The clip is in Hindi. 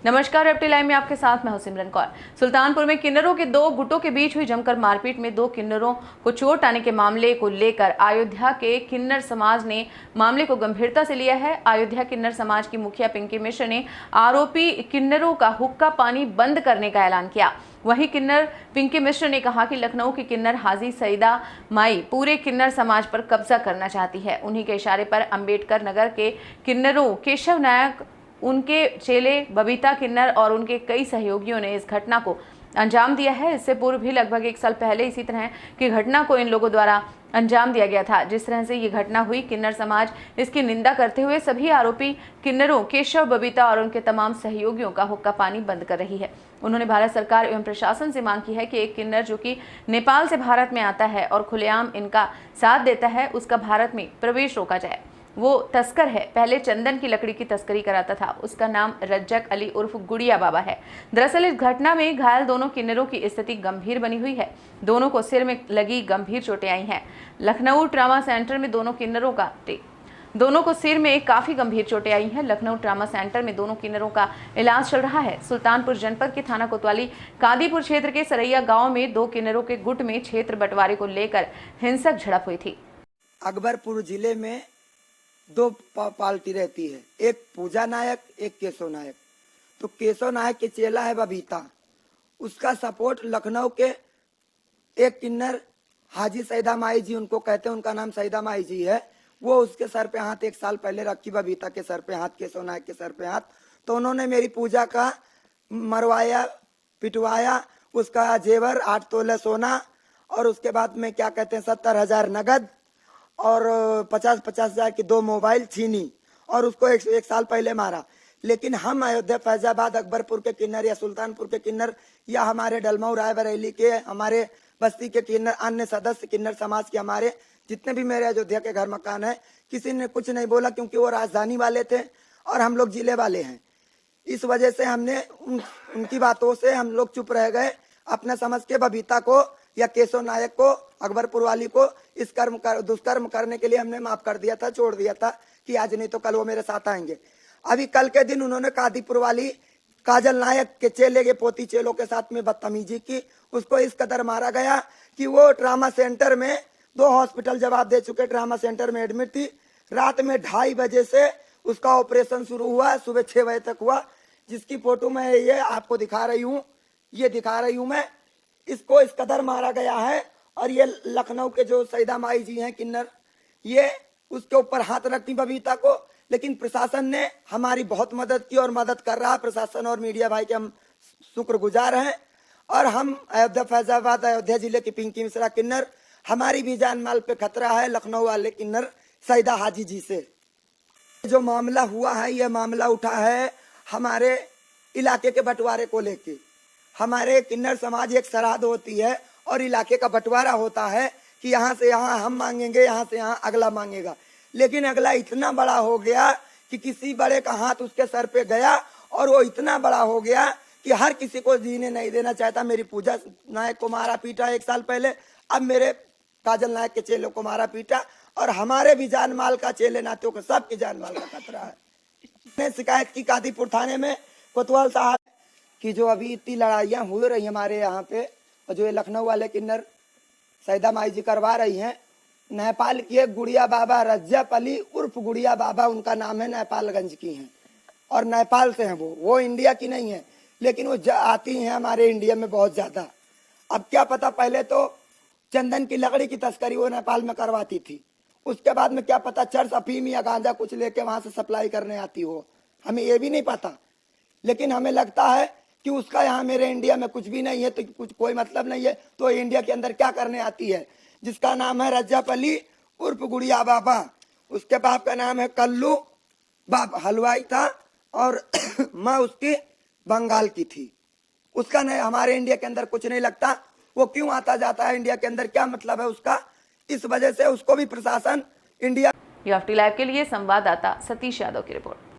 नमस्कार, एफटी लाइव में आपके साथ मैं हूं सिमरन कौर। सुल्तानपुर में किन्नरों के दो गुटों के बीच हुई जमकर मारपीट में दो किन्नरों को चोट आने के मामले को लेकर अयोध्या के किन्नर समाज ने मामले को गंभीरता से लिया है। अयोध्या किन्नर समाज की मुखिया पिंकी मिश्र ने आरोपी किन्नरों का हुक्का पानी बंद करने का ऐलान किया। वहीं किन्नर पिंकी मिश्र ने कहा कि लखनऊ की किन्नर हाजी सईदा माई पूरे किन्नर समाज पर कब्जा करना चाहती है। उन्हीं के इशारे पर अंबेडकर नगर के किन्नरों केशव नायक, उनके चेले बबीता किन्नर और उनके कई सहयोगियों ने इस घटना को अंजाम दिया है। इससे पूर्व भी लगभग 1 साल पहले इसी तरह की घटना को इन लोगों द्वारा अंजाम दिया गया था। जिस तरह से ये घटना हुई, किन्नर समाज इसकी निंदा करते हुए सभी आरोपी किन्नरों केशव, बबीता और उनके तमाम सहयोगियों का हुक्का पानी बंद कर रही है। उन्होंने भारत सरकार एवं प्रशासन से मांग की है कि एक किन्नर जो कि नेपाल से भारत में आता है और खुलेआम इनका साथ देता है, उसका भारत में प्रवेश रोका जाए। वो तस्कर है, पहले चंदन की लकड़ी की तस्करी कराता था। उसका नाम रज्जक अली उर्फ गुड़िया बाबा है। दरअसल इस घटना में घायल दोनों किन्नरों की स्थिति गंभीर बनी हुई है। दोनों को सिर में लगी गंभीर चोटें आई हैं। लखनऊ ट्रामा सेंटर में दोनों को सिर में काफी गंभीर चोटें आई हैं। लखनऊ ट्रामा सेंटर में दोनों किन्नरों का इलाज चल रहा है। सुल्तानपुर जनपद के थाना कोतवाली कादीपुर क्षेत्र के सरैया गांव में दो किन्नरों के गुट में क्षेत्र बंटवारे को लेकर हिंसक झड़प हुई थी। अकबरपुर जिले में दो पार्टी रहती है, एक पूजा नायक, एक केशव नायक। तो केशव नायक के चेला है बबीता, उसका सपोर्ट लखनऊ के एक किन्नर हाजी सईदा माई जी, उनको कहते हैं, उनका नाम सईदा माई जी है। वो उसके सर पे हाथ 1 साल पहले रखी, बबीता के सर पे हाथ, केशव नायक के सर पे हाथ। तो उन्होंने मेरी पूजा का मरवाया, पिटवाया, उसका जेवर 8 तोले सोना और उसके बाद में क्या कहते हैं 70,000 नगद और 50-50 हजार की 2 मोबाइल छीनी और उसको एक साल पहले मारा। लेकिन हम अयोध्या, फैजाबाद, अकबरपुर के किन्नर या सुल्तानपुर के किन्नर या हमारे डलमऊ, रायबरेली के, हमारे बस्ती के किन्नर, अन्य सदस्य किन्नर समाज के, हमारे जितने भी मेरे अयोध्या के घर मकान है, किसी ने कुछ नहीं बोला क्योंकि वो राजधानी वाले थे और हम लोग जिले वाले हैं। इस वजह से हमने उनकी बातों से हम लोग चुप रह गए। अपने समझ के बबीता को या केशव नायक को, अकबरपुर वाली को इस दुष्कर्म करने के लिए हमने माफ कर दिया था, छोड़ दिया था कि आज नहीं तो कल वो मेरे साथ आएंगे। अभी कल के दिन उन्होंने कादीपुर वाली काजल नायक के चेले के पोती चेलों के साथ में बदतमीजी की। उसको इस कदर मारा गया कि वो ट्रामा सेंटर में 2 हॉस्पिटल जवाब दे चुके, ट्रामा सेंटर में एडमिट थी। रात में 2:30 बजे से उसका ऑपरेशन शुरू हुआ, सुबह 6 बजे तक हुआ, जिसकी फोटो मैं ये आपको दिखा रही हूँ मैं। इसको इस कदर मारा गया है। और ये लखनऊ के जो सईदा माई जी हैं किन्नर, ये उसके ऊपर हाथ रखती बबीता को। लेकिन प्रशासन ने हमारी बहुत मदद की और मदद कर रहा है। प्रशासन और मीडिया भाई के हम शुक्रगुजार हैं। और हम अयोध्या, फैजाबाद, अयोध्या जिले की पिंकी मिश्रा किन्नर, हमारी भी जान माल पे खतरा है लखनऊ वाले किन्नर सईदा हाजी जी से। जो मामला हुआ है, ये मामला उठा है हमारे इलाके के बंटवारे को लेके। हमारे किन्नर समाज एक सरहद होती है और इलाके का बंटवारा होता है कि यहाँ से यहाँ हम मांगेंगे, यहाँ से यहाँ अगला मांगेगा। लेकिन अगला इतना बड़ा हो गया कि किसी बड़े का हाथ उसके सर पे गया और वो इतना बड़ा हो गया कि हर किसी को जीने नहीं देना चाहता। मेरी पूजा नायक को मारा पीटा 1 साल पहले, अब मेरे काजल नायक के चेलों को मारा पीटा और हमारे भी जान माल का, चेले नातियों को सबकी जान माल का खतरा है। मैंने शिकायत की कादीपुर थाने में कोतवाल साहब कि जो अभी इतनी लड़ाइयाँ हो रही हमारे यहाँ पे और जो ये लखनऊ वाले किन्नर सईदा माई जी करवा रही हैं। नेपाल की एक गुड़िया बाबा, रज्जक अली उर्फ गुड़िया बाबा उनका नाम है, नेपालगंज की हैं और नेपाल से हैं। वो इंडिया की नहीं है, लेकिन वो आती हैं हमारे इंडिया में बहुत ज्यादा। अब क्या पता, पहले तो चंदन की लकड़ी की तस्करी वो नेपाल में करवाती थी, उसके बाद में क्या पता चर्च, अफीम या गांजा कुछ लेके वहां से सप्लाई करने आती हो, हमें ये भी नहीं पता। लेकिन हमें लगता है कि उसका यहाँ मेरे इंडिया में कुछ भी नहीं है, तो कुछ कोई मतलब नहीं है, तो इंडिया के अंदर क्या करने आती है। जिसका नाम है रज्जक अली उर्फ गुड़िया बाबा, उसके बाप का नाम है कल्लू, बाप हलवाई था और माँ उसकी बंगाल की थी। उसका नहीं, हमारे इंडिया के अंदर कुछ नहीं लगता। वो क्यों आता जाता है इंडिया के अंदर, क्या मतलब है उसका, इस वजह से उसको भी प्रशासन इंडिया। एफटी लाइव के लिए संवाददाता सतीश यादव की रिपोर्ट।